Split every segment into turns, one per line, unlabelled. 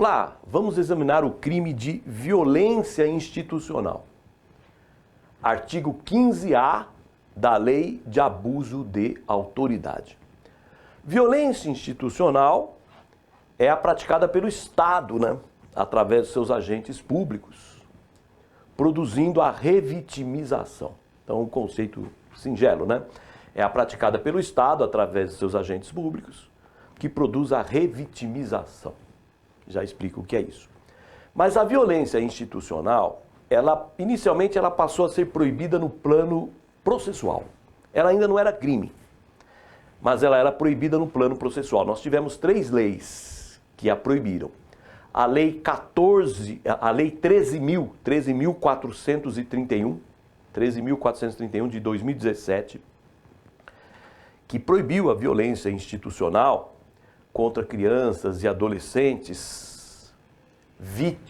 Olá, vamos examinar o crime de violência institucional. Artigo 15A da Lei de Abuso de Autoridade. Violência institucional é a praticada pelo Estado, através de seus agentes públicos, produzindo a revitimização. Então, um conceito singelo, É a praticada pelo Estado, através de seus agentes públicos, que produz a revitimização. Já explico o que é isso. Mas a violência institucional, inicialmente ela passou a ser proibida no plano processual. Ela ainda não era crime, mas ela era proibida no plano processual. Nós tivemos 3 leis que a proibiram. A Lei 13.431 de 2017, que proibiu a violência institucional contra crianças e adolescentes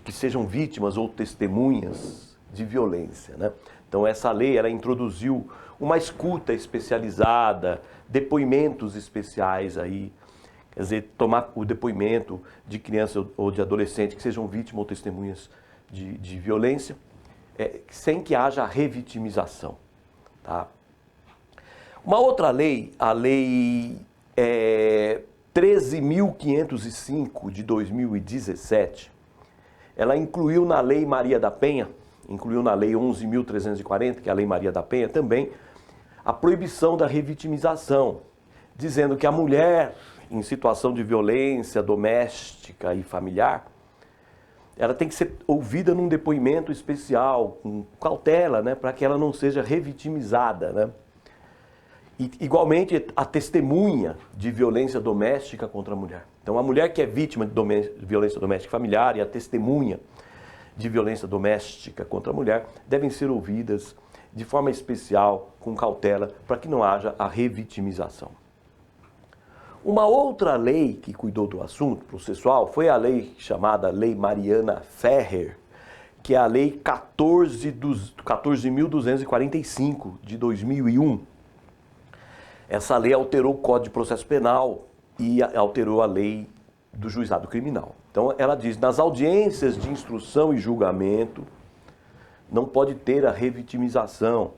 que sejam vítimas ou testemunhas de violência, Então essa lei ela introduziu uma escuta especializada, depoimentos especiais aí, quer dizer, tomar o depoimento de criança ou de adolescente que sejam vítimas ou testemunhas de violência, sem que haja revitimização, tá? Uma outra lei, a Lei 13.505 de 2017, ela incluiu na Lei Maria da Penha, incluiu na Lei 11.340, que é a Lei Maria da Penha, também a proibição da revitimização, dizendo que a mulher em situação de violência doméstica e familiar, ela tem que ser ouvida num depoimento especial, com cautela, para que ela não seja revitimizada, E, igualmente, a testemunha de violência doméstica contra a mulher. Então, a mulher que é vítima de violência doméstica familiar e a testemunha de violência doméstica contra a mulher devem ser ouvidas de forma especial, com cautela, para que não haja a revitimização. Uma outra lei que cuidou do assunto processual foi a lei chamada Lei Mariana Ferrer, que é a Lei 14.245 de 2001. Essa lei alterou o Código de Processo Penal e alterou a lei do juizado criminal. Então ela diz, nas audiências de instrução e julgamento, não pode ter a revitimização.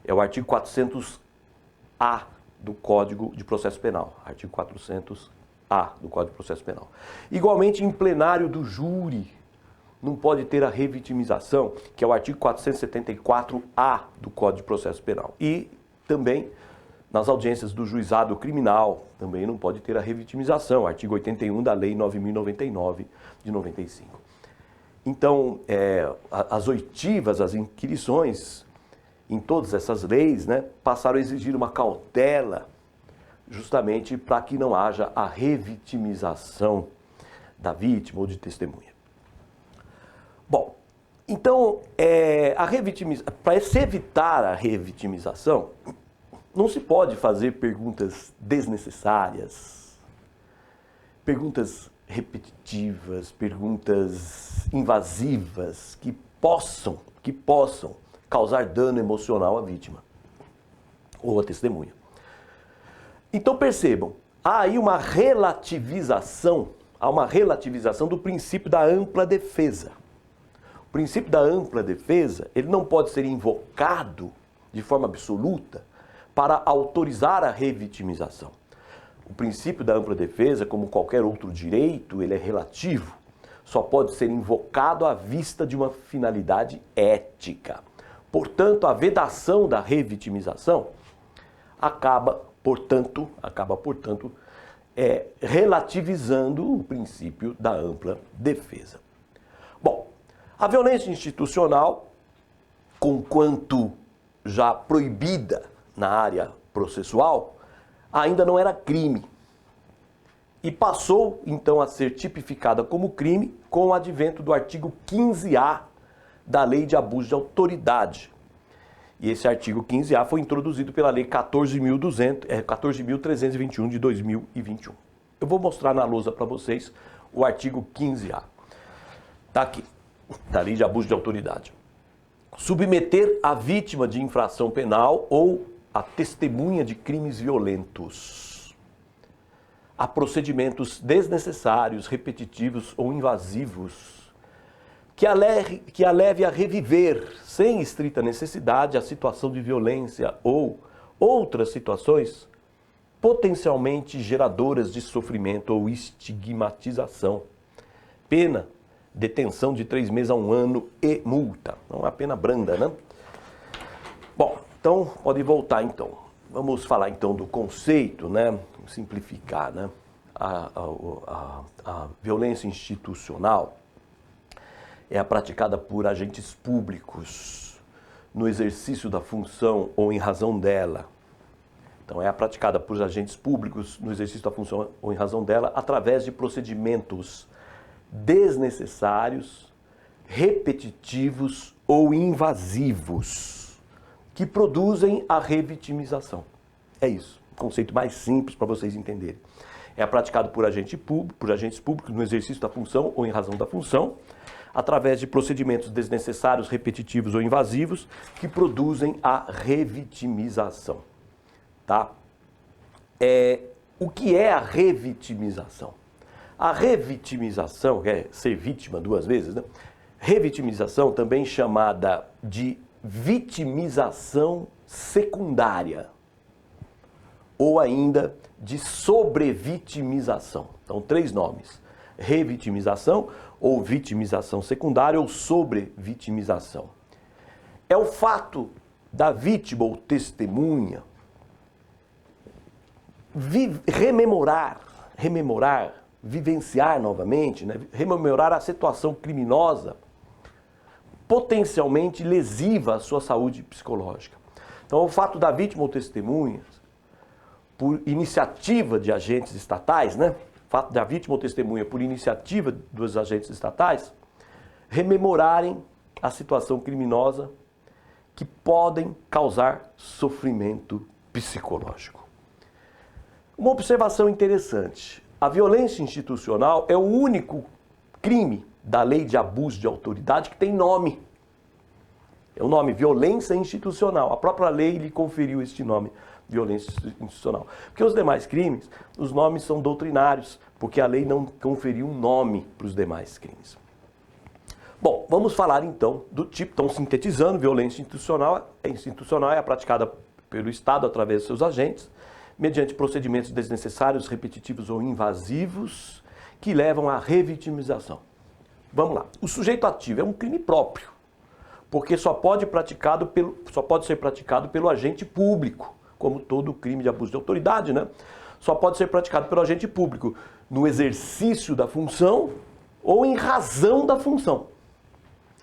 É o artigo 400-A do Código de Processo Penal. Artigo 400-A do Código de Processo Penal. Igualmente, em plenário do júri, não pode ter a revitimização, que é o artigo 474-A do Código de Processo Penal. E também, nas audiências do juizado criminal, também não pode ter a revitimização, artigo 81 da Lei 9.099 de 95. Então, as oitivas, as inquirições, em todas essas leis, passaram a exigir uma cautela, justamente para que não haja a revitimização da vítima ou de testemunha. Bom, então, para se evitar a revitimização, não se pode fazer perguntas desnecessárias, perguntas repetitivas, perguntas invasivas que possam causar dano emocional à vítima ou à testemunha. Então percebam, há aí uma relativização do princípio da ampla defesa. O princípio da ampla defesa, ele não pode ser invocado de forma absoluta para autorizar a revitimização. O princípio da ampla defesa, como qualquer outro direito, ele é relativo. Só pode ser invocado à vista de uma finalidade ética. Portanto, a vedação da revitimização acaba, portanto, relativizando o princípio da ampla defesa. Bom, a violência institucional, conquanto já proibida na área processual, ainda não era crime. E passou, então, a ser tipificada como crime com o advento do artigo 15A da Lei de Abuso de Autoridade. E esse artigo 15A foi introduzido pela Lei 14.321 de 2021. Eu vou mostrar na lousa para vocês o artigo 15A. Está aqui, da Lei de Abuso de Autoridade. Submeter a vítima de infração penal ou a testemunha de crimes violentos a procedimentos desnecessários, repetitivos ou invasivos, que a leve a reviver, sem estrita necessidade, a situação de violência ou outras situações potencialmente geradoras de sofrimento ou estigmatização. Pena, detenção de 3 meses a 1 ano e multa. Não é uma pena branda, né? Bom, então pode voltar então. Vamos falar então do conceito, né? Simplificar, né? A violência institucional é a praticada por agentes públicos no exercício da função ou em razão dela. Então, é a praticada por agentes públicos no exercício da função ou em razão dela através de procedimentos desnecessários, repetitivos ou invasivos que produzem a revitimização. É isso, o conceito mais simples para vocês entenderem. É praticado por agentes públicos no exercício da função ou em razão da função, através de procedimentos desnecessários, repetitivos ou invasivos que produzem a revitimização. Tá? O que é a revitimização? A revitimização, que é ser vítima 2 vezes, né? Revitimização, também chamada de vitimização secundária, ou ainda de sobrevitimização. Então, 3 nomes: revitimização, ou vitimização secundária, ou sobrevitimização. É o fato da vítima ou testemunha rememorar, vivenciar novamente, né? Rememorar a situação criminosa potencialmente lesiva à sua saúde psicológica. Então, o fato da vítima ou testemunha, por iniciativa de agentes estatais, né? O fato da vítima ou testemunha, por iniciativa dos agentes estatais, rememorarem a situação criminosa que podem causar sofrimento psicológico. Uma observação interessante: a violência institucional é o único crime da lei de abuso de autoridade que tem nome. É o nome violência institucional. A própria lei lhe conferiu este nome, violência institucional. Porque os demais crimes, os nomes são doutrinários, porque a lei não conferiu um nome para os demais crimes. Bom, vamos falar então do tipo. Então, sintetizando, violência institucional é praticada pelo Estado através de seus agentes, mediante procedimentos desnecessários, repetitivos ou invasivos que levam à revitimização. Vamos lá. O sujeito ativo é um crime próprio, porque só pode ser praticado pelo agente público, como todo crime de abuso de autoridade, né? Só pode ser praticado pelo agente público no exercício da função ou em razão da função.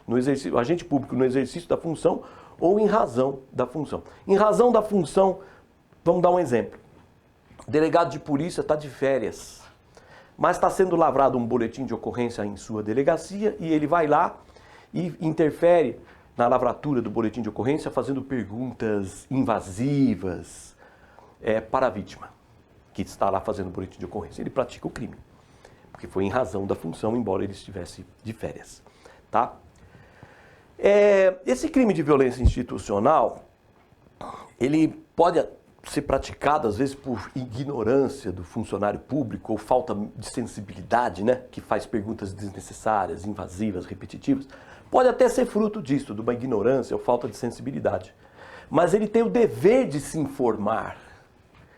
O agente público no exercício da função ou em razão da função. Em razão da função, vamos dar um exemplo. O delegado de polícia está de férias, mas está sendo lavrado um boletim de ocorrência em sua delegacia e ele vai lá e interfere na lavratura do boletim de ocorrência fazendo perguntas invasivas para a vítima, que está lá fazendo o boletim de ocorrência. Ele pratica o crime, porque foi em razão da função, embora ele estivesse de férias. Tá? Esse crime de violência institucional, ele pode ser praticado, às vezes, por ignorância do funcionário público ou falta de sensibilidade, né? Que faz perguntas desnecessárias, invasivas, repetitivas. Pode até ser fruto disso, de uma ignorância ou falta de sensibilidade. Mas ele tem o dever de se informar.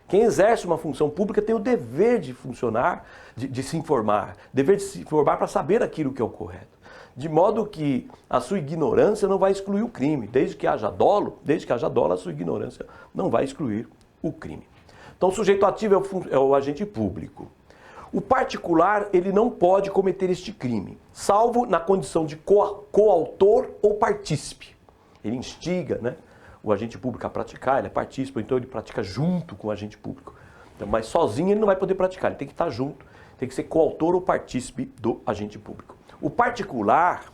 Quem exerce uma função pública tem o dever de funcionar, de se informar. Dever de se informar para saber aquilo que é o correto. De modo que a sua ignorância não vai excluir o crime. Desde que haja dolo, a sua ignorância não vai excluir o crime. Então, o sujeito ativo é o agente público. O particular, ele não pode cometer este crime, salvo na condição de coautor ou partícipe. Ele instiga, né, o agente público a praticar, ele é partícipe, então ele pratica junto com o agente público. Então, mas sozinho ele não vai poder praticar, ele tem que estar junto, tem que ser coautor ou partícipe do agente público. O particular,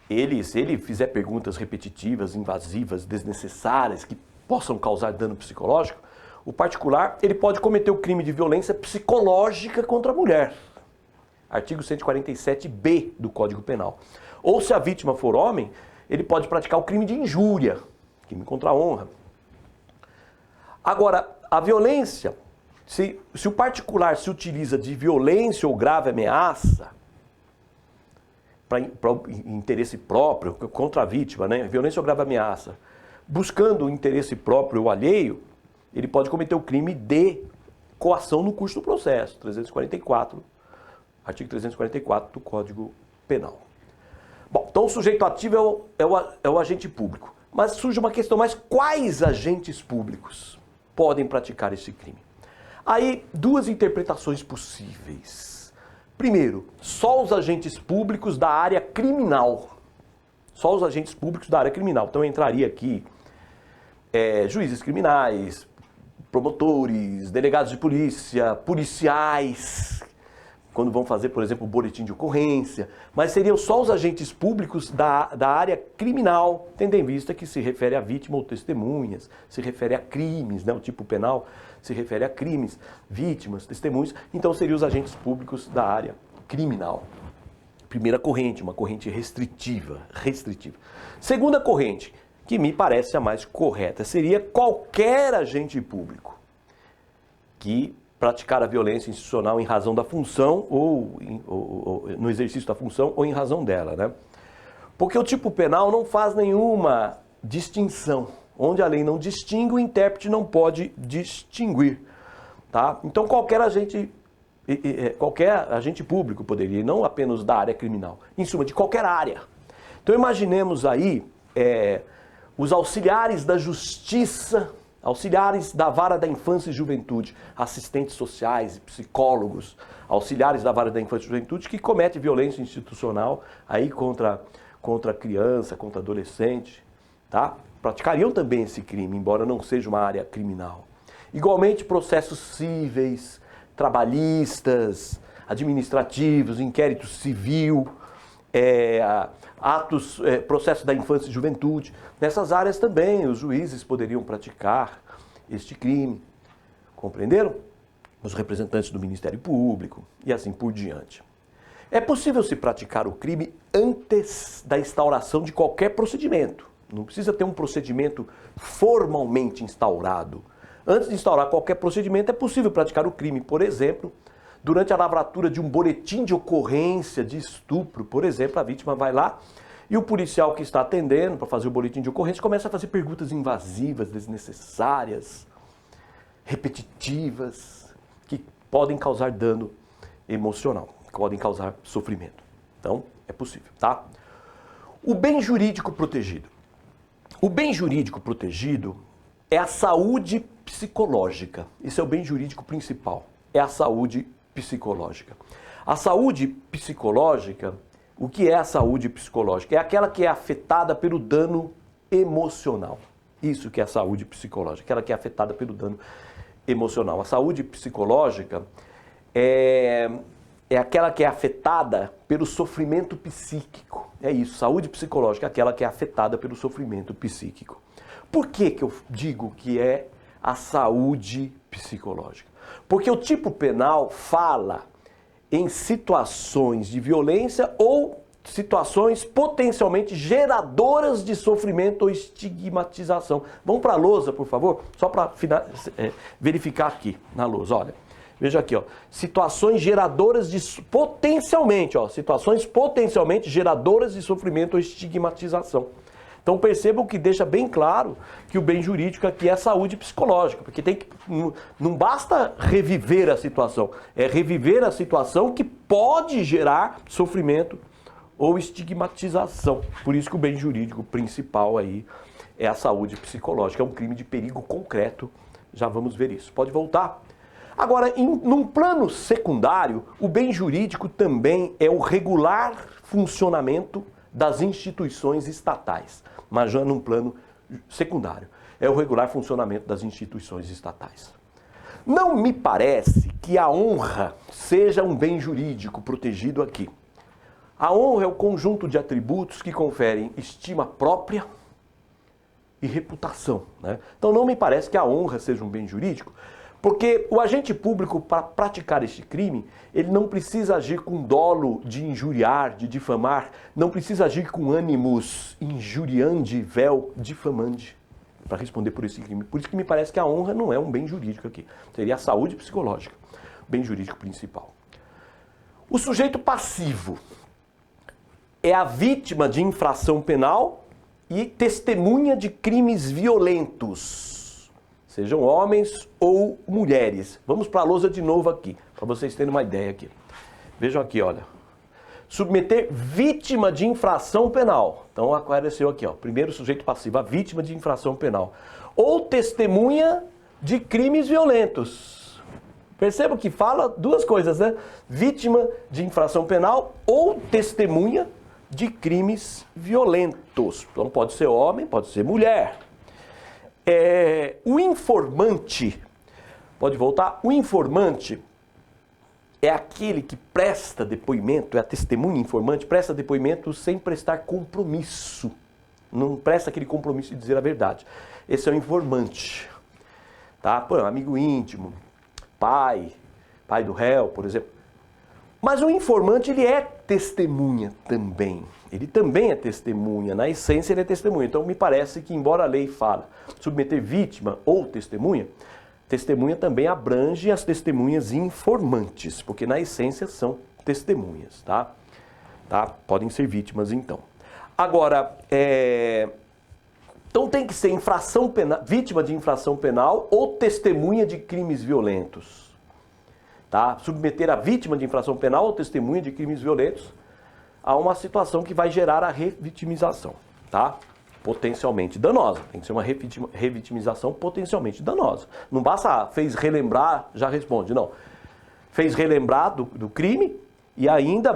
se ele fizer perguntas repetitivas, invasivas, desnecessárias, que possam causar dano psicológico, o particular, ele pode cometer o crime de violência psicológica contra a mulher. Artigo 147b do Código Penal. Ou se a vítima for homem, ele pode praticar o crime de injúria, crime contra a honra. Agora, a violência Se o particular se utiliza de violência ou grave ameaça para interesse próprio, contra a vítima, né? Violência ou grave ameaça, buscando o interesse próprio ou alheio, ele pode cometer o crime de coação no curso do processo, 344, artigo 344 do Código Penal. Bom, então o sujeito ativo é o agente público. Mas surge uma questão, mas quais agentes públicos podem praticar esse crime? Aí, duas interpretações possíveis. Primeiro, só os agentes públicos da área criminal. Só os agentes públicos da área criminal. Então entraria aqui juízes criminais, promotores, delegados de polícia, policiais, quando vão fazer, por exemplo, o boletim de ocorrência, mas seriam só os agentes públicos da área criminal, tendo em vista que se refere a vítima ou testemunhas, se refere a crimes, né? O tipo penal se refere a crimes, vítimas, testemunhas, então seriam os agentes públicos da área criminal. Primeira corrente, uma corrente restritiva. Segunda corrente, que me parece a mais correta, seria qualquer agente público que praticar a violência institucional em razão da função ou no exercício da função ou em razão dela, né? Porque o tipo penal não faz nenhuma distinção. Onde a lei não distingue, o intérprete não pode distinguir, tá? Então qualquer agente público poderia, não apenas da área criminal, em suma, de qualquer área. Então imaginemos aí os auxiliares da justiça, auxiliares da vara da infância e juventude, assistentes sociais, psicólogos, auxiliares da vara da infância e juventude que cometem violência institucional aí contra criança, contra adolescente, tá? Praticariam também esse crime, embora não seja uma área criminal. Igualmente processos cíveis, trabalhistas, administrativos, inquérito civil, processos da infância e juventude. Nessas áreas também os juízes poderiam praticar este crime. Compreenderam? Os representantes do Ministério Público e assim por diante. É possível se praticar o crime antes da instauração de qualquer procedimento. Não precisa ter um procedimento formalmente instaurado. Antes de instaurar qualquer procedimento, é possível praticar o crime, por exemplo, durante a lavratura de um boletim de ocorrência de estupro, por exemplo, a vítima vai lá e o policial que está atendendo para fazer o boletim de ocorrência começa a fazer perguntas invasivas, desnecessárias, repetitivas, que podem causar dano emocional, que podem causar sofrimento. Então, é possível, tá? O bem jurídico protegido. O bem jurídico protegido é a saúde psicológica. Esse é o bem jurídico principal, é a saúde psicológica. A saúde psicológica, o que é a saúde psicológica? É aquela que é afetada pelo dano emocional. Isso que é a saúde psicológica, aquela que é afetada pelo dano emocional. A saúde psicológica é aquela que é afetada pelo sofrimento psíquico. É isso, saúde psicológica é aquela que é afetada pelo sofrimento psíquico. Por que eu digo que é a saúde psicológica? Porque o tipo penal fala em situações de violência ou situações potencialmente geradoras de sofrimento ou estigmatização. Vamos para a lousa, por favor? Só para verificar aqui na lousa, olha. Veja aqui, ó, situações geradoras de situações potencialmente geradoras de sofrimento ou estigmatização. Então percebam que deixa bem claro que o bem jurídico aqui é a saúde psicológica, porque não basta reviver a situação, é reviver a situação que pode gerar sofrimento ou estigmatização. Por isso que o bem jurídico principal aí é a saúde psicológica, é um crime de perigo concreto, já vamos ver isso. Pode voltar? Agora, num plano secundário, o bem jurídico também é o regular funcionamento das instituições estatais, mas já num plano secundário, é o regular funcionamento das instituições estatais. Não me parece que a honra seja um bem jurídico protegido aqui. A honra é o conjunto de atributos que conferem estima própria e reputação, né? Então não me parece que a honra seja um bem jurídico, porque o agente público, para praticar este crime, ele não precisa agir com dolo de injuriar, de difamar, não precisa agir com ânimos injuriandi, vel, difamandi. para responder por esse crime. Por isso que me parece que a honra não é um bem jurídico aqui. Seria a saúde psicológica, bem jurídico principal. O sujeito passivo é a vítima de infração penal e testemunha de crimes violentos, sejam homens ou mulheres. Vamos para a lousa de novo aqui, para vocês terem uma ideia aqui. Vejam aqui, olha. Submeter vítima de infração penal. Então apareceu aqui, ó. Primeiro sujeito passivo, a vítima de infração penal. Ou testemunha de crimes violentos. Perceba que fala duas coisas, né? Vítima de infração penal ou testemunha de crimes violentos. Então pode ser homem, pode ser mulher. O informante, pode voltar? O informante é aquele que presta depoimento, é a testemunha informante, presta depoimento sem prestar compromisso. Não presta aquele compromisso de dizer a verdade. Esse é o informante. Tá? Pô, amigo íntimo, pai do réu, por exemplo. Mas o informante, ele é testemunha também. Ele também é testemunha. Na essência, ele é testemunha. Então, me parece que, embora a lei fale submeter vítima ou testemunha, testemunha também abrange as testemunhas informantes, porque na essência são testemunhas, tá? Podem ser vítimas, então. Agora, então tem que ser infração penal, vítima de infração penal ou testemunha de crimes violentos. Tá? Submeter a vítima de infração penal ou testemunha de crimes violentos a uma situação que vai gerar a revitimização, tá? Potencialmente danosa. Tem que ser uma revitimização potencialmente danosa. Não basta, fez relembrar, já responde. Não. Fez relembrar do crime e ainda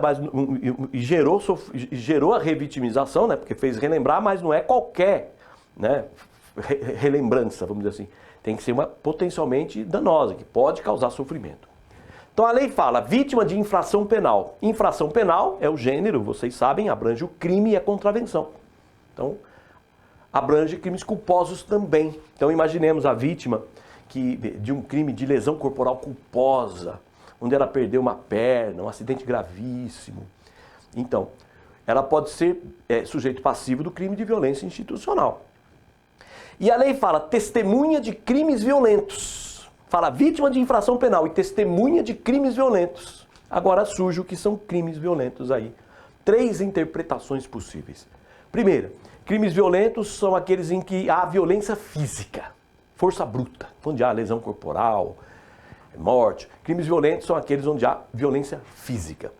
gerou a revitimização, né? Porque fez relembrar, mas não é qualquer, né, relembrança, vamos dizer assim. Tem que ser uma potencialmente danosa, que pode causar sofrimento. Então a lei fala, vítima de infração penal. Infração penal é o gênero, vocês sabem, abrange o crime e a contravenção. Então, abrange crimes culposos também. Então imaginemos a vítima de um crime de lesão corporal culposa, onde ela perdeu uma perna, um acidente gravíssimo. Então, ela pode ser sujeito passivo do crime de violência institucional. E a lei fala testemunha de crimes violentos. Fala vítima de infração penal e testemunha de crimes violentos. Agora surge o que são crimes violentos aí. 3 interpretações possíveis. Primeira, crimes violentos são aqueles em que há violência física, força bruta, onde há lesão corporal, morte. Crimes violentos são aqueles onde há violência física.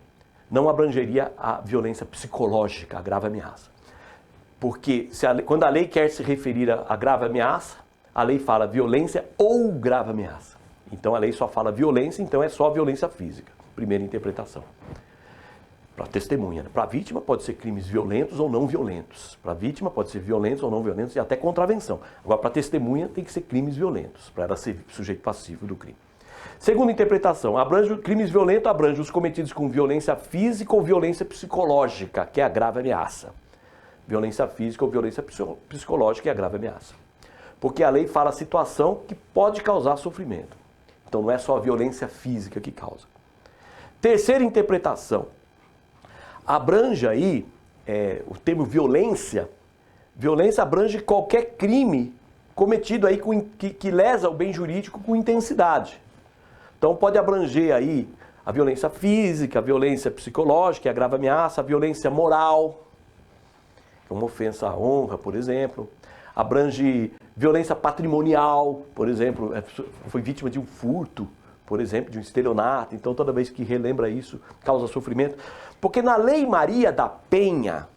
Não abrangeria a violência psicológica, a grave ameaça. Porque quando a lei quer se referir a grave ameaça, a lei fala violência ou grave ameaça. Então a lei só fala violência, então é só violência física. Primeira interpretação. Para testemunha. Para vítima pode ser crimes violentos ou não violentos. Para vítima pode ser violentos ou não violentos e até contravenção. Agora para testemunha tem que ser crimes violentos, para ela ser sujeito passivo do crime. Segunda interpretação, crimes violentos abrange os cometidos com violência física ou violência psicológica, que é a grave ameaça. Violência física ou violência psicológica é a grave ameaça. Porque a lei fala situação que pode causar sofrimento. Então não é só a violência física que causa. Terceira interpretação, abrange aí o termo violência. Violência abrange qualquer crime cometido aí que lesa o bem jurídico com intensidade. Então pode abranger aí a violência física, a violência psicológica, a grave ameaça, a violência moral, uma ofensa à honra, por exemplo. Abrange violência patrimonial, por exemplo, foi vítima de um furto, por exemplo, de um estelionato. Então toda vez que relembra isso, causa sofrimento. Porque na Lei Maria da Penha,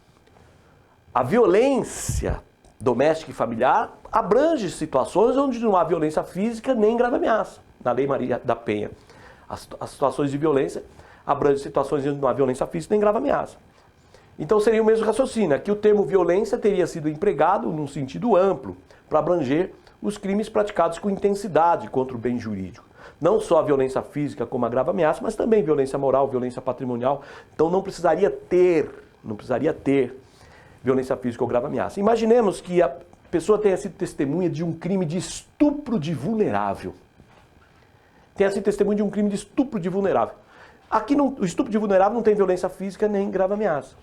a violência doméstica e familiar abrange situações onde não há violência física nem grave ameaça. Na Lei Maria da Penha, as situações de violência abrangem situações onde não há violência física nem grave ameaça. Então seria o mesmo raciocínio. Aqui o termo violência teria sido empregado num sentido amplo, para abranger os crimes praticados com intensidade contra o bem jurídico. Não só a violência física como a grave ameaça, mas também violência moral, violência patrimonial. Então não precisaria ter violência física ou grave ameaça. Imaginemos que a pessoa tenha sido testemunha de um crime de estupro de vulnerável. Tenha sido testemunha de um crime de estupro de vulnerável. Aqui o estupro de vulnerável não tem violência física nem grave ameaça.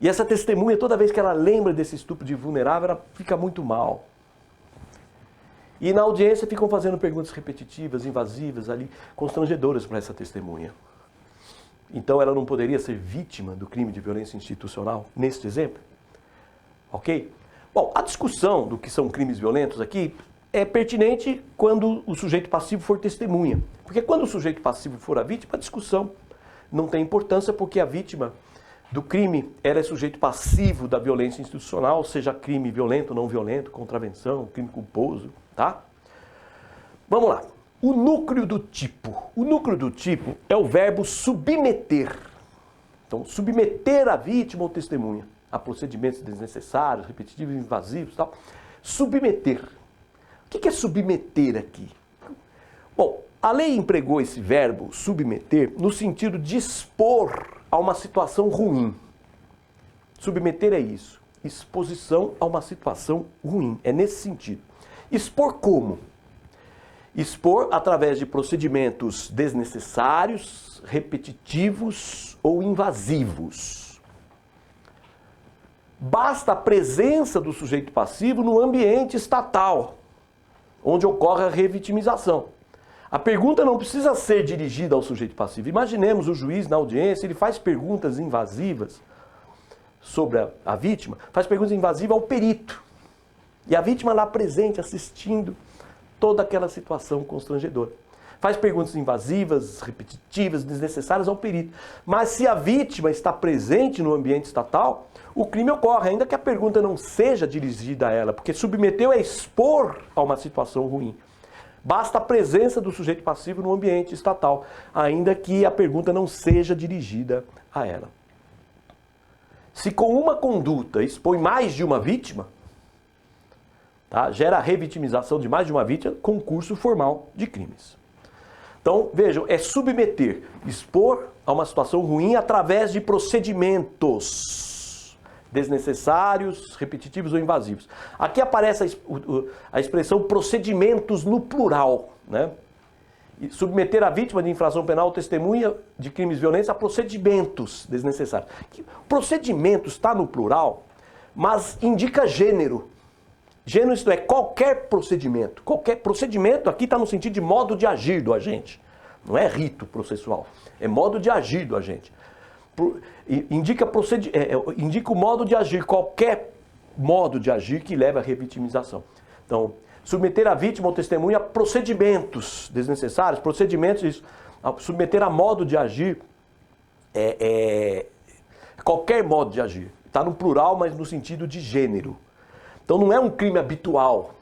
E essa testemunha, toda vez que ela lembra desse estupro de vulnerável, ela fica muito mal. E na audiência ficam fazendo perguntas repetitivas, invasivas, ali, constrangedoras para essa testemunha. Então ela não poderia ser vítima do crime de violência institucional, neste exemplo? Ok? Bom, a discussão do que são crimes violentos aqui é pertinente quando o sujeito passivo for testemunha. Porque quando o sujeito passivo for a vítima, a discussão não tem importância, porque a vítima do crime, ela é sujeito passivo da violência institucional, seja crime violento, não violento, contravenção, crime culposo, tá? Vamos lá. O núcleo do tipo. O núcleo do tipo é o verbo submeter. Então, submeter a vítima ou testemunha a procedimentos desnecessários, repetitivos, invasivos e tal. Submeter. O que é submeter aqui? Bom, a lei empregou esse verbo submeter no sentido de expor a uma situação ruim. Submeter é isso. Exposição a uma situação ruim. É nesse sentido. Expor como? Expor através de procedimentos desnecessários, repetitivos ou invasivos. Basta a presença do sujeito passivo no ambiente estatal, onde ocorre a revitimização. A pergunta não precisa ser dirigida ao sujeito passivo. Imaginemos o juiz na audiência, ele faz perguntas invasivas sobre a vítima, faz perguntas invasivas ao perito. E a vítima lá presente, assistindo toda aquela situação constrangedora. Faz perguntas invasivas, repetitivas, desnecessárias ao perito. Mas se a vítima está presente no ambiente estatal, o crime ocorre, ainda que a pergunta não seja dirigida a ela, porque submeteu é expor a uma situação ruim. Basta a presença do sujeito passivo no ambiente estatal, ainda que a pergunta não seja dirigida a ela. Se com uma conduta expõe mais de uma vítima, tá, gera a revitimização de mais de uma vítima, concurso formal de crimes. Então, vejam, é submeter, expor a uma situação ruim através de procedimentos desnecessários, repetitivos ou invasivos. Aqui aparece a expressão procedimentos no plural, né? E submeter a vítima de infração penal ou testemunha de crimes violentos a procedimentos desnecessários. Procedimentos está no plural, mas indica gênero. Gênero, isto é, qualquer procedimento. Qualquer procedimento aqui está no sentido de modo de agir do agente. Não é rito processual, é modo de agir do agente. Indica o modo de agir, qualquer modo de agir que leve à revitimização. Então, submeter a vítima ou testemunha a procedimentos desnecessários, procedimentos, isso. Submeter a modo de agir, qualquer modo de agir. Está no plural, mas no sentido de gênero. Então não é um crime habitual.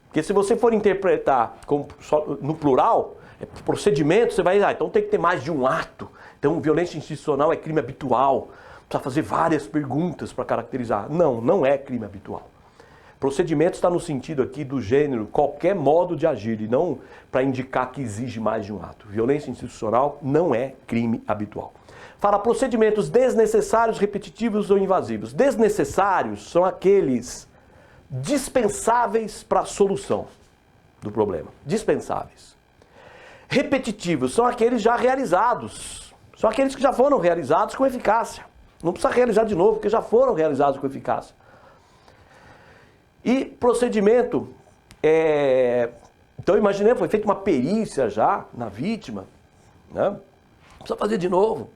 Porque se você for interpretar só no plural, procedimento, você vai dizer, então tem que ter mais de um ato. Então violência institucional é crime habitual. Precisa fazer várias perguntas para caracterizar. Não, não é crime habitual. Procedimento está no sentido aqui do gênero, qualquer modo de agir, e não para indicar que exige mais de um ato. Violência institucional não é crime habitual. Fala procedimentos desnecessários, repetitivos ou invasivos. Desnecessários são aqueles dispensáveis para a solução do problema. Dispensáveis. Repetitivos são aqueles já realizados. São aqueles que já foram realizados com eficácia. Não precisa realizar de novo, porque já foram realizados com eficácia. E procedimento, então imaginemos, foi feita uma perícia já na vítima, né? Não precisa fazer de novo.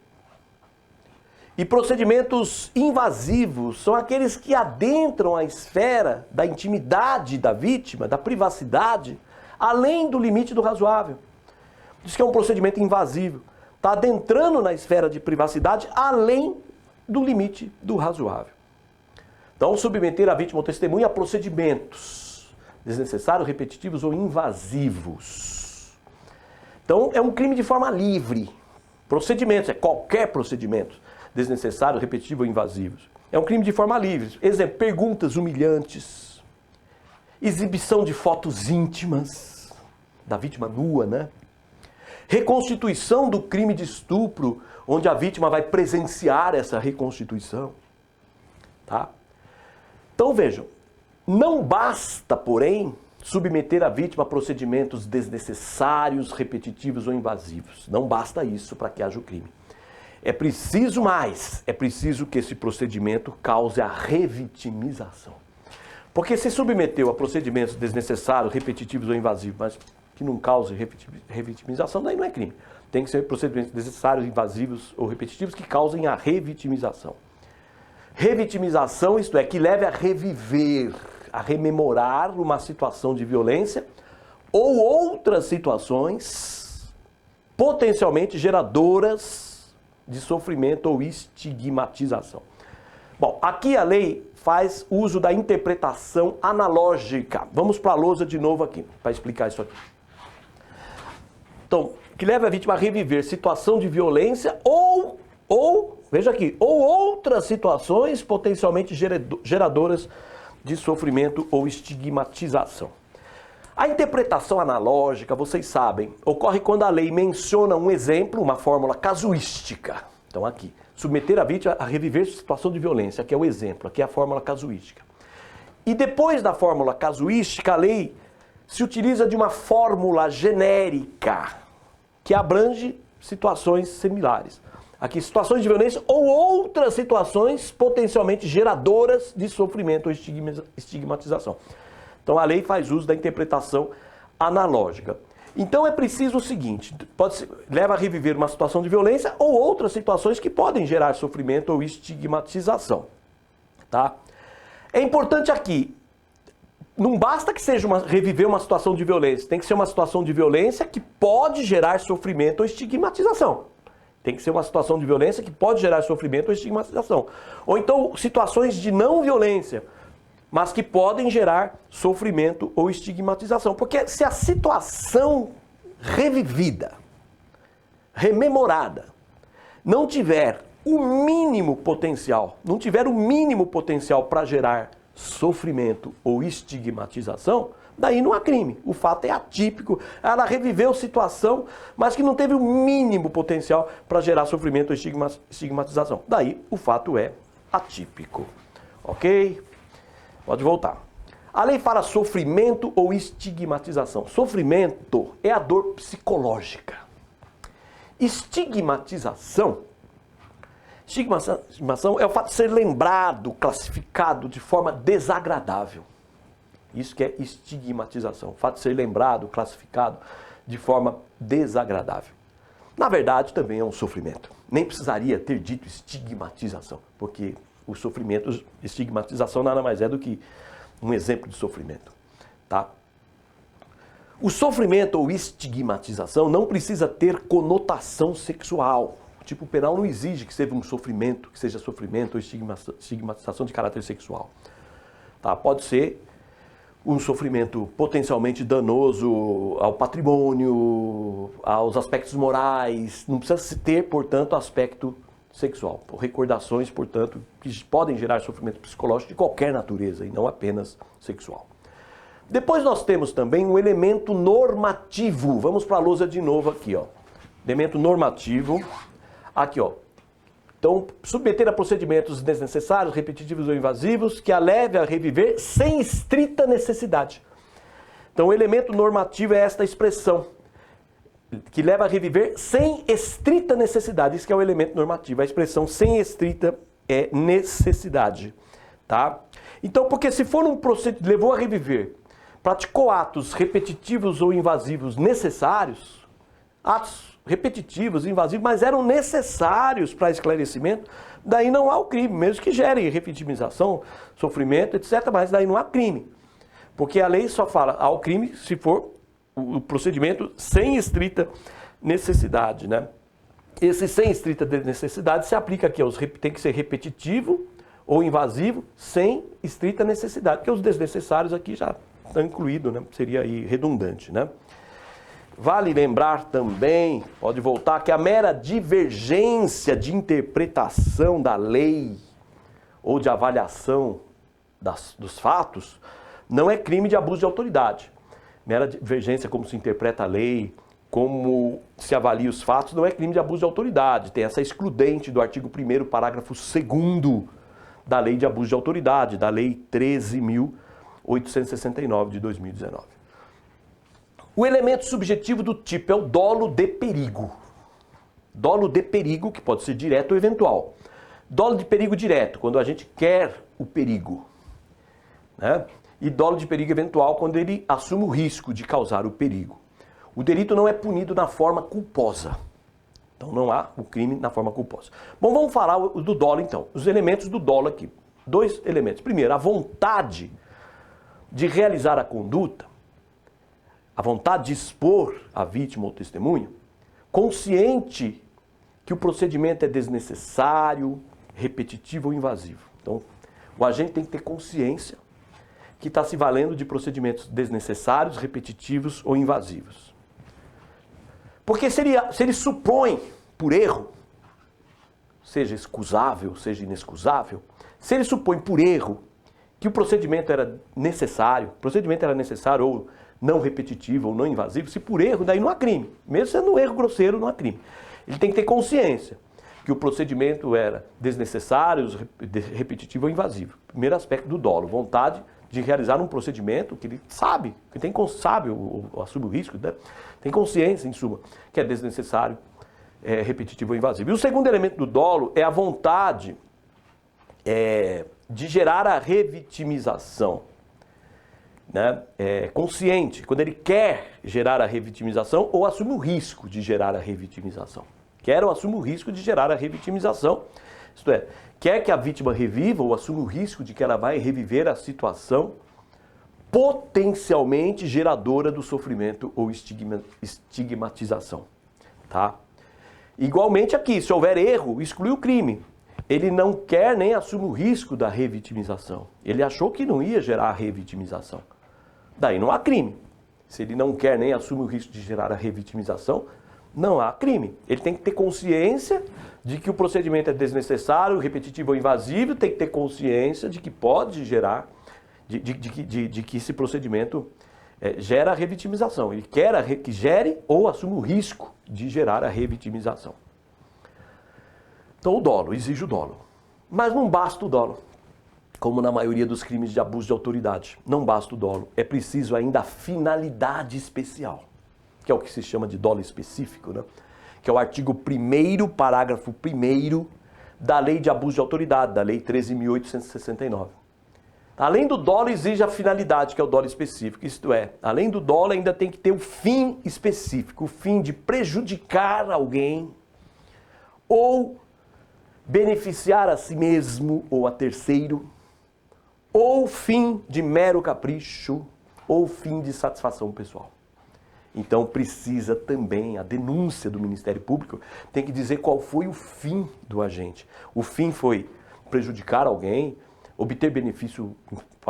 E procedimentos invasivos são aqueles que adentram a esfera da intimidade da vítima, da privacidade, além do limite do razoável. Diz que é um procedimento invasivo. Está adentrando na esfera de privacidade além do limite do razoável. Então, submeter a vítima ou testemunha a procedimentos desnecessários, repetitivos ou invasivos. Então, é um crime de forma livre. Procedimentos, é qualquer procedimento desnecessário, repetitivo ou invasivos. É um crime de forma livre. Exemplo, perguntas humilhantes, exibição de fotos íntimas da vítima nua, né? Reconstituição do crime de estupro, onde a vítima vai presenciar essa reconstituição. Tá? Então vejam, não basta, porém, submeter a vítima a procedimentos desnecessários, repetitivos ou invasivos. Não basta isso para que haja o crime. É preciso mais, é preciso que esse procedimento cause a revitimização. Porque se submeteu a procedimentos desnecessários, repetitivos ou invasivos, mas que não cause revitimização, daí não é crime. Tem que ser procedimentos desnecessários, invasivos ou repetitivos que causem a revitimização. Revitimização, isto é, que leve a reviver, a rememorar uma situação de violência ou outras situações potencialmente geradoras de sofrimento ou estigmatização. Bom, aqui a lei faz uso da interpretação analógica. Vamos para a lousa de novo aqui, para explicar isso aqui. Então, que leva a vítima a reviver situação de violência ou veja aqui, ou outras situações potencialmente geradoras de sofrimento ou estigmatização. A interpretação analógica, vocês sabem, ocorre quando a lei menciona um exemplo, uma fórmula casuística. Então aqui, submeter a vítima a reviver situação de violência, aqui é o exemplo, aqui é a fórmula casuística. E depois da fórmula casuística, a lei se utiliza de uma fórmula genérica, que abrange situações similares. Aqui, situações de violência ou outras situações potencialmente geradoras de sofrimento ou estigmatização. Então, a lei faz uso da interpretação analógica. Então, é preciso o seguinte, leva a reviver uma situação de violência ou outras situações que podem gerar sofrimento ou estigmatização. Tá? É importante aqui, não basta que seja reviver uma situação de violência, tem que ser uma situação de violência que pode gerar sofrimento ou estigmatização. Tem que ser uma situação de violência que pode gerar sofrimento ou estigmatização. Ou então, situações de não violência, mas que podem gerar sofrimento ou estigmatização. Porque se a situação revivida, rememorada, não tiver o mínimo potencial, para gerar sofrimento ou estigmatização, daí não há crime. O fato é atípico. Ela reviveu situação, mas que não teve o mínimo potencial para gerar sofrimento ou estigmatização. Daí o fato é atípico. Ok? Pode voltar. A lei fala sofrimento ou estigmatização. Sofrimento é a dor psicológica. Estigmatização é o fato de ser lembrado, classificado de forma desagradável. Isso que é estigmatização. O fato de ser lembrado, classificado de forma desagradável. Na verdade, também é um sofrimento. Nem precisaria ter dito estigmatização, porque o sofrimento, estigmatização nada mais é do que um exemplo de sofrimento. Tá? O sofrimento ou estigmatização não precisa ter conotação sexual. O tipo penal não exige que seja um sofrimento, que seja sofrimento ou estigmatização de caráter sexual. Tá? Pode ser um sofrimento potencialmente danoso ao patrimônio, aos aspectos morais, não precisa ter, portanto, aspecto sexual. Recordações, portanto, que podem gerar sofrimento psicológico de qualquer natureza e não apenas sexual. Depois nós temos também um elemento normativo. Vamos para a lousa de novo aqui, ó. Elemento normativo. Aqui, ó. Então, submeter a procedimentos desnecessários, repetitivos ou invasivos que a leve a reviver sem estrita necessidade. Então, o elemento normativo é esta expressão, que leva a reviver sem estrita necessidade. Isso que é o elemento normativo, a expressão sem estrita necessidade. Tá? Então, porque se for um procedimento, levou a reviver, praticou atos repetitivos ou invasivos necessários, atos repetitivos, invasivos, mas eram necessários para esclarecimento, daí não há o crime, mesmo que gere revitimização, sofrimento, etc., mas daí não há crime. Porque a lei só fala ao crime se for o procedimento sem estrita necessidade, né? Esse sem estrita necessidade se aplica aqui, tem que ser repetitivo ou invasivo sem estrita necessidade, porque os desnecessários aqui já estão incluídos, né? Seria aí redundante, né? Vale lembrar também, pode voltar, que a mera divergência de interpretação da lei ou de avaliação dos fatos não é crime de abuso de autoridade. Mera divergência, como se interpreta a lei, como se avalia os fatos, não é crime de abuso de autoridade. Tem essa excludente do artigo 1º, parágrafo 2º da Lei de Abuso de Autoridade, da Lei 13.869 de 2019. O elemento subjetivo do tipo é o dolo de perigo. Dolo de perigo, que pode ser direto ou eventual. Dolo de perigo direto, quando a gente quer o perigo, né? E dolo de perigo eventual, quando ele assume o risco de causar o perigo. O delito não é punido na forma culposa. Então não há o crime na forma culposa. Bom, vamos falar do dolo então. Os elementos do dolo aqui. 2 elementos. Primeiro, a vontade de realizar a conduta, a vontade de expor a vítima ou testemunha, consciente que o procedimento é desnecessário, repetitivo ou invasivo. Então, o agente tem que ter consciência que está se valendo de procedimentos desnecessários, repetitivos ou invasivos. Porque se ele supõe, por erro, seja excusável, seja inexcusável, se ele supõe por erro que o procedimento era necessário ou não repetitivo ou não invasivo, se por erro, daí não há crime. Mesmo sendo um erro grosseiro, não há crime. Ele tem que ter consciência que o procedimento era desnecessário, repetitivo ou invasivo. Primeiro aspecto do dolo, vontade de realizar um procedimento que ele sabe, assume o risco, né? Tem consciência, em suma, que é desnecessário, repetitivo ou invasivo. E o segundo elemento do dolo é a vontade de gerar a revitimização, né? Consciente, quando ele quer gerar a revitimização ou assume o risco de gerar a revitimização. Quer ou assume o risco de gerar a revitimização, isto é, quer que a vítima reviva ou assume o risco de que ela vai reviver a situação potencialmente geradora do sofrimento ou estigmatização. Tá? Igualmente aqui, se houver erro, exclui o crime. Ele não quer nem assume o risco da revitimização. Ele achou que não ia gerar a revitimização. Daí não há crime. Se ele não quer nem assume o risco de gerar a revitimização, não há crime. Ele tem que ter consciência de que o procedimento é desnecessário, repetitivo ou invasivo, tem que ter consciência de que pode gerar, de que esse procedimento gera a revitimização. Ele quer que gere ou assume o risco de gerar a revitimização. Então o dolo, exige o dolo. Mas não basta o dolo, como na maioria dos crimes de abuso de autoridade. Não basta o dolo, é preciso ainda a finalidade especial, que é o que se chama de dolo específico, né? Que é o artigo 1º, parágrafo 1º da Lei de Abuso de Autoridade, da Lei 13.869. Além do dolo, exige a finalidade, que é o dolo específico. Isto é, além do dolo, ainda tem que ter o fim específico, o fim de prejudicar alguém ou beneficiar a si mesmo ou a terceiro, ou fim de mero capricho, ou fim de satisfação pessoal. Então precisa também, a denúncia do Ministério Público tem que dizer qual foi o fim do agente. O fim foi prejudicar alguém, obter benefício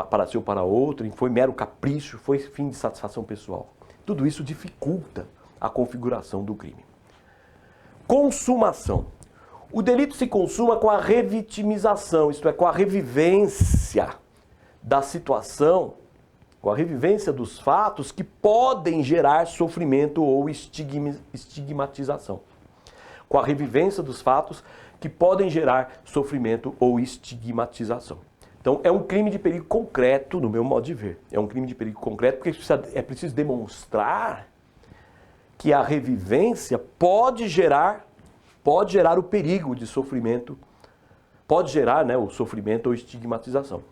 para si ou para outro, foi mero capricho, foi fim de satisfação pessoal. Tudo isso dificulta a configuração do crime. Consumação. O delito se consuma com a revitimização, isto é, com a revivência da situação, com a revivência dos fatos que podem gerar sofrimento ou estigmatização. Com a revivência dos fatos que podem gerar sofrimento ou estigmatização. Então, é um crime de perigo concreto, no meu modo de ver. É um crime de perigo concreto porque é preciso demonstrar que a revivência pode gerar o perigo de sofrimento, pode gerar, né, o sofrimento ou estigmatização.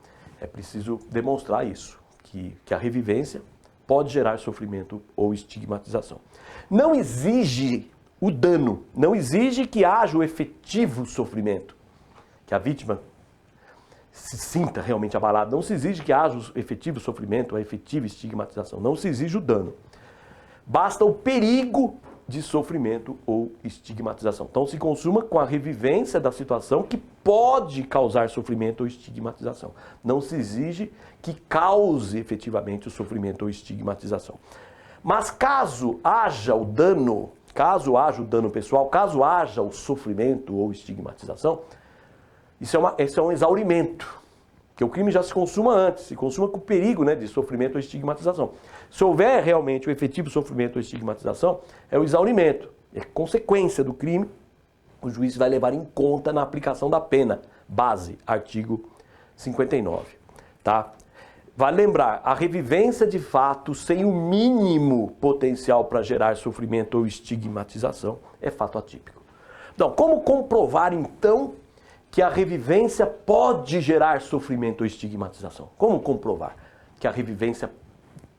É preciso demonstrar isso. Que a revivência pode gerar sofrimento ou estigmatização. Não exige o dano, não exige que haja o efetivo sofrimento, que a vítima se sinta realmente abalada. Não se exige que haja o efetivo sofrimento, a efetiva estigmatização. Não se exige o dano. Basta o perigo de sofrimento ou estigmatização. Então se consuma com a revivência da situação que pode causar sofrimento ou estigmatização. Não se exige que cause efetivamente o sofrimento ou estigmatização. Mas caso haja o dano pessoal, caso haja o sofrimento ou estigmatização, isso é um exaurimento. Porque o crime já se consuma antes, se consuma com o perigo, né, de sofrimento ou estigmatização. Se houver realmente o efetivo sofrimento ou estigmatização, é o exaurimento, é consequência do crime, o juiz vai levar em conta na aplicação da pena, base, artigo 59. Tá? Vale lembrar, a revivência de fato sem o mínimo potencial para gerar sofrimento ou estigmatização é fato atípico. Então, como comprovar, então, que a revivência pode gerar sofrimento ou estigmatização? Como comprovar que a revivência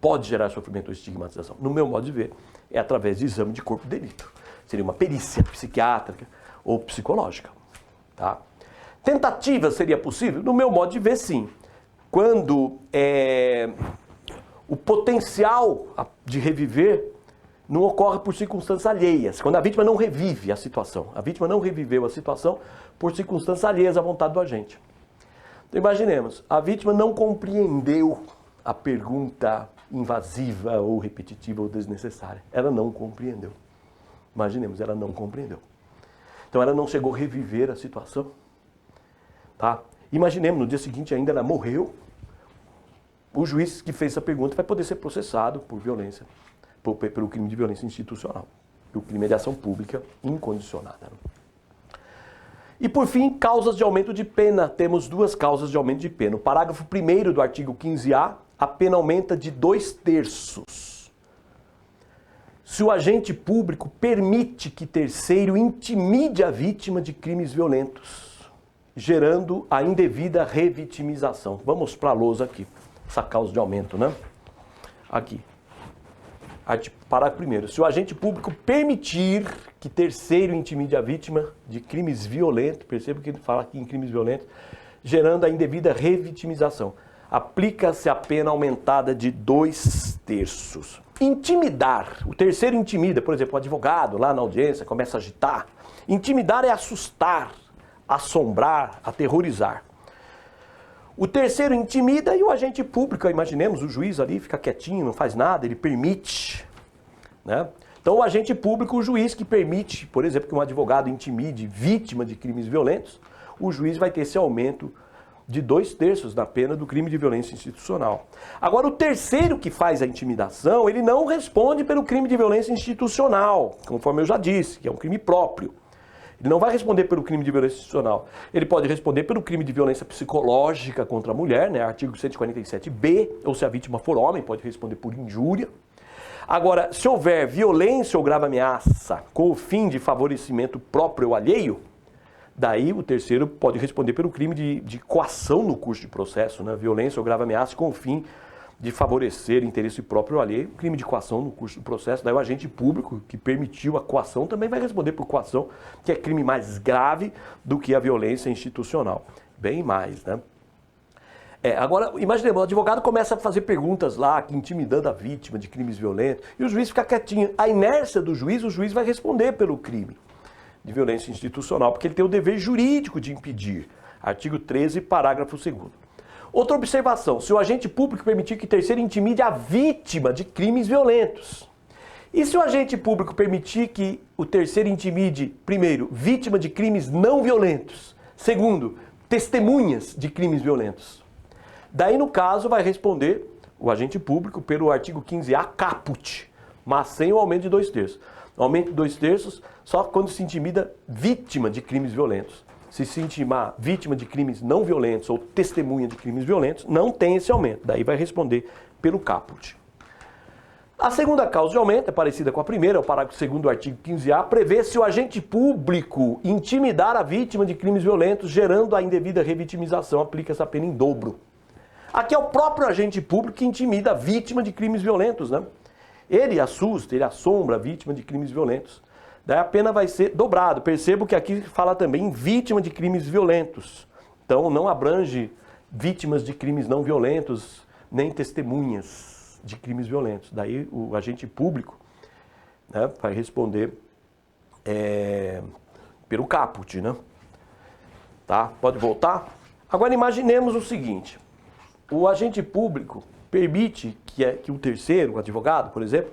pode gerar sofrimento ou estigmatização? No meu modo de ver, é através de exame de corpo de delito. Seria uma perícia psiquiátrica ou psicológica. Tá? Tentativa seria possível? No meu modo de ver, sim. Quando o potencial de reviver não ocorre por circunstâncias alheias. Quando a vítima não revive a situação. A vítima não reviveu a situação por circunstâncias alheias à vontade do agente. Então, imaginemos, a vítima não compreendeu a pergunta invasiva ou repetitiva ou desnecessária. Ela não compreendeu. Imaginemos, ela não compreendeu. Então, ela não chegou a reviver a situação. Tá? Imaginemos, no dia seguinte ainda ela morreu. O juiz que fez essa pergunta vai poder ser processado por violência, pelo crime de violência institucional, o crime de ação pública incondicionada. E por fim, causas de aumento de pena. Temos duas causas de aumento de pena. No parágrafo 1º do artigo 15A, a pena aumenta de 2/3. Se o agente público permite que terceiro intimide a vítima de crimes violentos, gerando a indevida revitimização. Vamos para a lousa aqui, essa causa de aumento, né? Aqui. Parágrafo 1º. Se o agente público permitir que terceiro intimide a vítima de crimes violentos, perceba que ele fala aqui em crimes violentos, gerando a indevida revitimização. Aplica-se a pena aumentada de 2/3. Intimidar. O terceiro intimida, por exemplo, o advogado lá na audiência começa a agitar. Intimidar é assustar, assombrar, aterrorizar. O terceiro intimida e o agente público, imaginemos, o juiz ali fica quietinho, não faz nada, ele permite. Né? Então o agente público, o juiz que permite, por exemplo, que um advogado intimide vítima de crimes violentos, o juiz vai ter esse aumento de 2/3 da pena do crime de violência institucional. Agora, o terceiro que faz a intimidação, ele não responde pelo crime de violência institucional, conforme eu já disse, que é um crime próprio. Ele não vai responder pelo crime de violência institucional. Ele pode responder pelo crime de violência psicológica contra a mulher, né? Artigo 147b, ou se a vítima for homem, pode responder por injúria. Agora, se houver violência ou grave ameaça com o fim de favorecimento próprio ou alheio, daí o terceiro pode responder pelo crime de coação no curso de processo, né? Violência ou grave ameaça com o fim de favorecer interesse próprio ou alheio, crime de coação no curso do processo. Daí o agente público que permitiu a coação também vai responder por coação, que é crime mais grave do que a violência institucional. Bem mais, né? Agora, imaginemos, o advogado começa a fazer perguntas lá, intimidando a vítima de crimes violentos, e o juiz fica quietinho. A inércia do juiz, o juiz vai responder pelo crime de violência institucional, porque ele tem o dever jurídico de impedir. Artigo 13, parágrafo 2º. Outra observação, se o agente público permitir que terceiro intimide a vítima de crimes violentos. E se o agente público permitir que o terceiro intimide, primeiro, vítima de crimes não violentos, segundo, testemunhas de crimes violentos? Daí, no caso, vai responder o agente público pelo artigo 15A caput, mas sem o aumento de 2/3. O aumento de 2/3 só quando se intimida vítima de crimes violentos. Se se intimar vítima de crimes não violentos ou testemunha de crimes violentos, não tem esse aumento. Daí vai responder pelo caput. A segunda causa de aumento é parecida com a primeira, é o parágrafo 2º do artigo 15A, prevê se o agente público intimidar a vítima de crimes violentos, gerando a indevida revitimização, aplica essa pena em dobro. Aqui é o próprio agente público que intimida a vítima de crimes violentos, né? Ele assusta, ele assombra a vítima de crimes violentos. Daí a pena vai ser dobrada. Percebo que aqui fala também em vítima de crimes violentos. Então não abrange vítimas de crimes não violentos, nem testemunhas de crimes violentos. Daí o agente público, né, vai responder pelo caput, né? Tá? Pode voltar? Agora imaginemos o seguinte. O agente público permite que o terceiro, o advogado, por exemplo,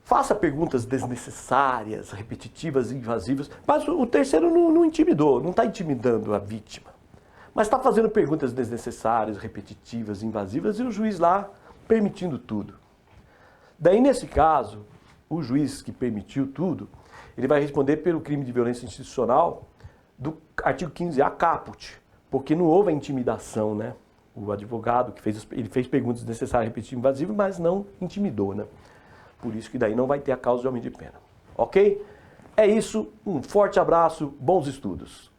faça perguntas desnecessárias, repetitivas, invasivas, mas o terceiro não intimidou, não está intimidando a vítima. Mas está fazendo perguntas desnecessárias, repetitivas, invasivas, e o juiz lá permitindo tudo. Daí, nesse caso, o juiz que permitiu tudo, ele vai responder pelo crime de violência institucional do artigo 15A caput, porque não houve a intimidação, né? O advogado que ele fez perguntas desnecessárias, repetitivas, invasivas, mas não intimidou, né? Por isso que daí não vai ter a causa de aumento de pena. Ok? É isso, um forte abraço, bons estudos.